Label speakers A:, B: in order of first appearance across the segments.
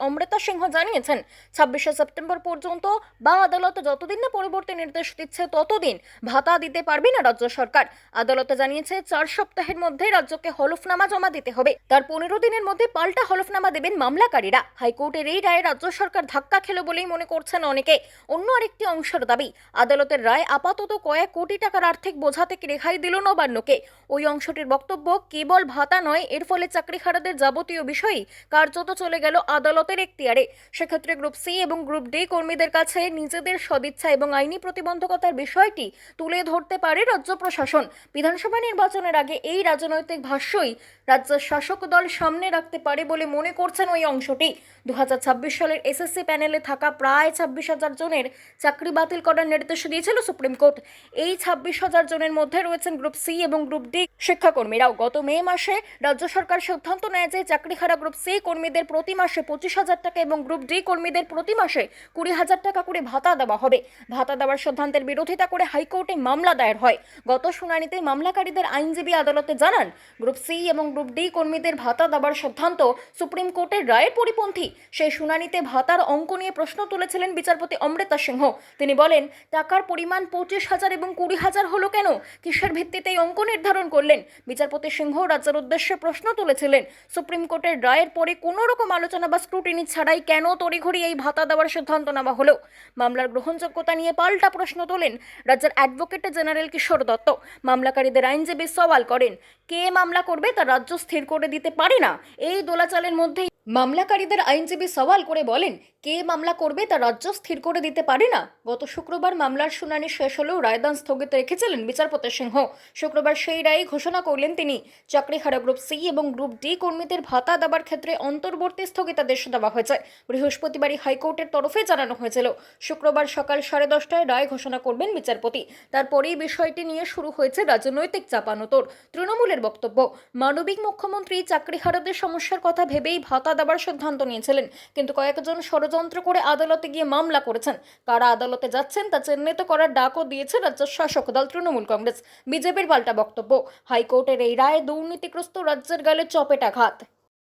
A: অমৃতা সিংহ জানিয়েছেন 26শে সেপ্টেম্বর পর্যন্ত বা আদালত যতদিন না পরবর্তী নির্দেশ দিচ্ছে ততদিন ভাতা দিতে পারবে না রাজ্য সরকার। আদালতে জানিয়েছে 4 সপ্তাহের মধ্যে রাজ্যকে হলফনামা জমা দিতে হবে। তার 15 দিনের মধ্যে পাল্টা হলফনামা দেবেন মামলাকারীরা। হাইকোর্টের এই রায়ে রাজ্য সরকার ধাক্কা খেল বলেই মনে করছেন অনেকে। অন্য আরেকটি অংশের দাবি, আদালতের রায় আপাতত কয়েক কোটি টাকার আর্থিক বোঝা থেকে রেহাই দিল নবান্নকে। ওই অংশটির বক্তব্য, কেবল ভাতা নয়, এর ফলে চাকরিহারাদের যাবতীয় বিষয়ই কার্যত চলে গেল আদালতের এখতিয়ারে। সেক্ষেত্রে গ্রুপ সি এবং গ্রুপ ডি কর্মীদের কাছে নিজেদের সদিচ্ছা এবং আইনি প্রতিবন্ধকতার বিষয়টি তুলে ধরতে পারে রাজ্য প্রশাসন। বিধানসভা নির্বাচনের আগে এই রাজনৈতিক ভাষ্যই রাজ্যের শাসক দল সামনে রাখতে পারে বলে মনে করছেন ওই অংশটি। 2026 সালের এসএসসি প্যানেলে থাকা প্রায় 26,000 জনের চাকরি বাতিল করার নির্দেশ দিয়েছিল সুপ্রিম কোর্ট। এই 26,000 জনের মধ্যে রয়েছেন গ্রুপ সি এবং গ্রুপ ডি শিক্ষাকর্মীরাও। গত মে মাসে রাজ্য সরকার সিদ্ধান্ত নেয় যে চাকরিহারা গ্রুপ সি কর্মীদের প্রতি মাসে 25,000 টাকা এবং গ্রুপ ডি কর্মীদের প্রতি মাসে 20,000 টাকা করে ভাতা দেওয়া হবে। ভাতা দেওয়ার সিদ্ধান্তের বিরোধিতা করে হাইকোর্টে মামলা দায়ের হয়। গত শুনানিতে মামলাকারীদের আইনজীবী আদালতে জানান, গ্রুপ সি এবং গ্রুপ ডি কর্মীদের ভাতা দেওয়ার সিদ্ধান্ত সুপ্রিম কোর্টের রায়ের পরিপন্থী। সেই শুনানিতে ভাতার অঙ্ক নিয়ে প্রশ্ন তুলেছিলেন বিচারপতি অমৃতা সিংহ। তিনি বলেন, টাকার পরিমাণ 25,000 এবং 20,000 হলো কেন? কিসের ভিত্তিতে এই অঙ্ক নির্ধারণ করলেন? বিচারপতি সিংহ রাজ্যের উদ্দেশ্যে প্রশ্ন তুলেছিলেন, সুপ্রিম কোর্টের রায়ের পরে কোনো রকম আলোচনা বা স্ক্রুটিনি ছাড়াই কেন তড়িঘড়ি এই ভাতা দেওয়ার সিদ্ধান্ত নেওয়া হলো? মামলার গ্রহণযোগ্যতা নিয়ে পাল্টা প্রশ্ন তোলেন রাজ্যের অ্যাডভোকেট জেনারেল কিশোর দত্ত। মামলাকারীদের আইনজীবী সওয়াল করেন, কে মামলা করবে তা রাজ্য স্থির করে দিতে পারে না। এই দোলাচালের মধ্যেই মামলাকারীদের আইনজীবী সওয়াল করে বলেন, কে মামলা করবে তা রাজ্য স্থির করে দিতে পারে না। গত শুক্রবার মামলার শুনানি শেষ হলেও রায়দান স্থগিত রেখেছিলেন বিচারপতি সিংহ। শুক্রবার সেই রায়ে ঘোষণা করলেন তিনি, চাকরিহারা গ্রুপ সি এবং গ্রুপ ডি কর্মীদের ভাতা দেওয়ার ক্ষেত্রে অন্তর্বর্তী স্থগিতাদেশ দেওয়া হয়েছে। বৃহস্পতিবারই হাইকোর্টের তরফে জানানো হয়েছিল শুক্রবার সকাল 10:30টায় রায় ঘোষণা করবেন বিচারপতি। তারপরেই বিষয়টি নিয়ে শুরু হয়েছে রাজনৈতিক চাপানোতর। তৃণমূলের বক্তব্য, মানবিক মুখ্যমন্ত্রী চাকরিহারাদের সমস্যার কথা ভেবেই ভাতা দেওয়ার সিদ্ধান্ত নিয়েছিলেন, কিন্তু কয়েকজন ষড়যন্ত্র করে আদালতে গিয়ে মামলা করেছেন। কারা আদালতে যাচ্ছেন তা চিহ্নিত করার ডাকও দিয়েছে রাজ্যের শাসক দল তৃণমূল কংগ্রেস। বিজেপির পাল্টা বক্তব্য, হাইকোর্টের এই রায় দুর্নীতিগ্রস্ত রাজ্যের গালে চপেটাঘাত।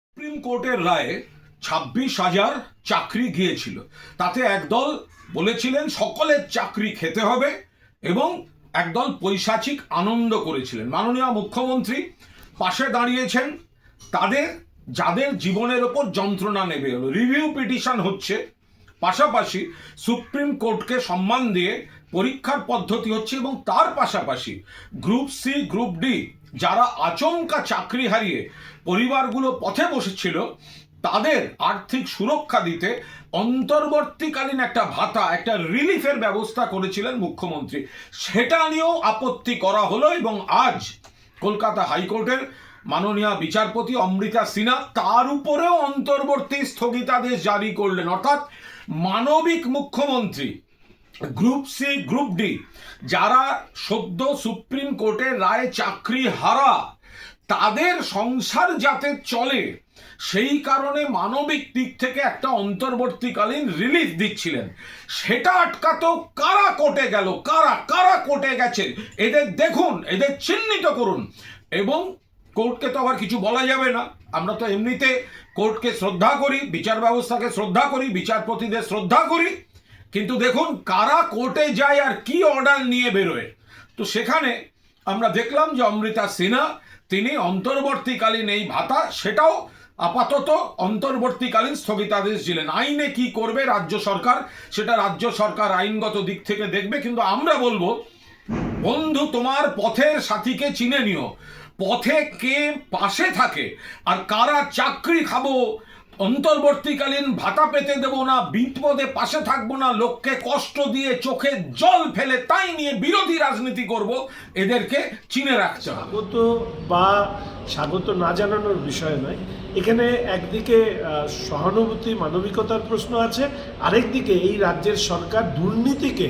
B: সুপ্রিম কোর্টের রায়ে 26,000 চাকরি গিয়েছিল, তাতে একদল বলেছিলেন সকলের চাকরি খেতে হবে এবং একদল পৈশাচিক আনন্দ করেছিলেন। মাননীয় মুখ্যমন্ত্রী পাশে দাঁড়িয়েছেন তাদের যাদের জীবনের ওপর যন্ত্রণা নেবে হলো। রিভিউ পিটিশন হচ্ছে, পাশাপাশি সুপ্রিম কোর্টকে সম্মান দিয়ে পরীক্ষার পদ্ধতি হচ্ছে এবং তার পাশাপাশি গ্রুপ সি গ্রুপ ডি যারা আচমকা চাকরি হারিয়ে পরিবারগুলো পথে বসেছিল তাদের আর্থিক সুরক্ষা দিতে অন্তর্বর্তীকালীন একটা ভাতা, একটা রিলিফের ব্যবস্থা করেছিলেন মুখ্যমন্ত্রী। সেটা নিয়েও আপত্তি করা হলো এবং আজ কলকাতা হাইকোর্টের মাননীয় বিচারপতি অমৃতা সিনহা তার উপরেও অন্তর্বর্তী স্থগিতাদেশ জারি করলেন। অর্থাৎ মানবিক মুখ্যমন্ত্রী গ্রুপ সি গ্রুপ ডি যারা সদ্য সুপ্রিম কোর্টের রায়ে চাকরি হারা, তাদের সংসার যাতে চলে সেই কারণে মানবিক দিক থেকে একটা অন্তর্বর্তীকালীন রিলিফ দিচ্ছিলেন। সেটা আটকাতেও কারা কোর্টে গেল, কারা কারা কোর্টে গেছে এদের দেখুন, এদের চিহ্নিত করুন। এবং কোর্টকে তো আবার কিছু বলা যাবে না, আমরা তো এমনিতে কোর্টকে শ্রদ্ধা করি, বিচার ব্যবস্থাকে শ্রদ্ধা করি, বিচারপতিদের শ্রদ্ধা করি, কিন্তু দেখুন কারা কোর্টে যায় আর কি অর্ডার নিয়ে বেরোয়। তো সেখানে আমরা দেখলাম যে অমৃতা সিনহা তিনি অন্তর্বর্তীকালীন এই ভাতা সেটাও আপাতত অন্তর্বর্তীকালীন স্থগিতাদেশ দিলেন। আইনে কি করবে রাজ্য সরকার সেটা রাজ্য সরকার আইনগত দিক থেকে দেখবে, কিন্তু আমরা বলবো বন্ধু তোমার পথের সাথীকে চিনে নিও, পথে কে পাশে থাকে আর কারা চাকরি খাবো, অন্তর্বর্তীকালীন ভাতা পেতে দেব না, বিপদে পাশে থাকবো না, লোককে কষ্ট দিয়ে চোখে জল ফেলে তাই নিয়ে বিরোধী রাজনীতি করব, এদেরকে চিনে রাখতে হবে।
C: স্বাগত বা স্বাগত না জানানোর বিষয় নয়, এখানে একদিকে সহানুভূতি মানবিকতার প্রশ্ন আছে, আরেকদিকে এই রাজ্যের সরকার দুর্নীতিকে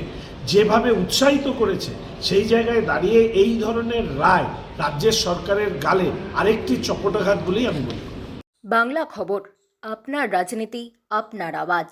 C: যেভাবে উৎসাহিত করেছে সেই জায়গায় দাঁড়িয়ে এই ধরনের রায় রাজ্যের সরকারের গালে আরেকটি চপটাঘাত বলেই আমি মনে করি।
A: বাংলা খবর, আপনার রাজনীতি, আপনার আওয়াজ।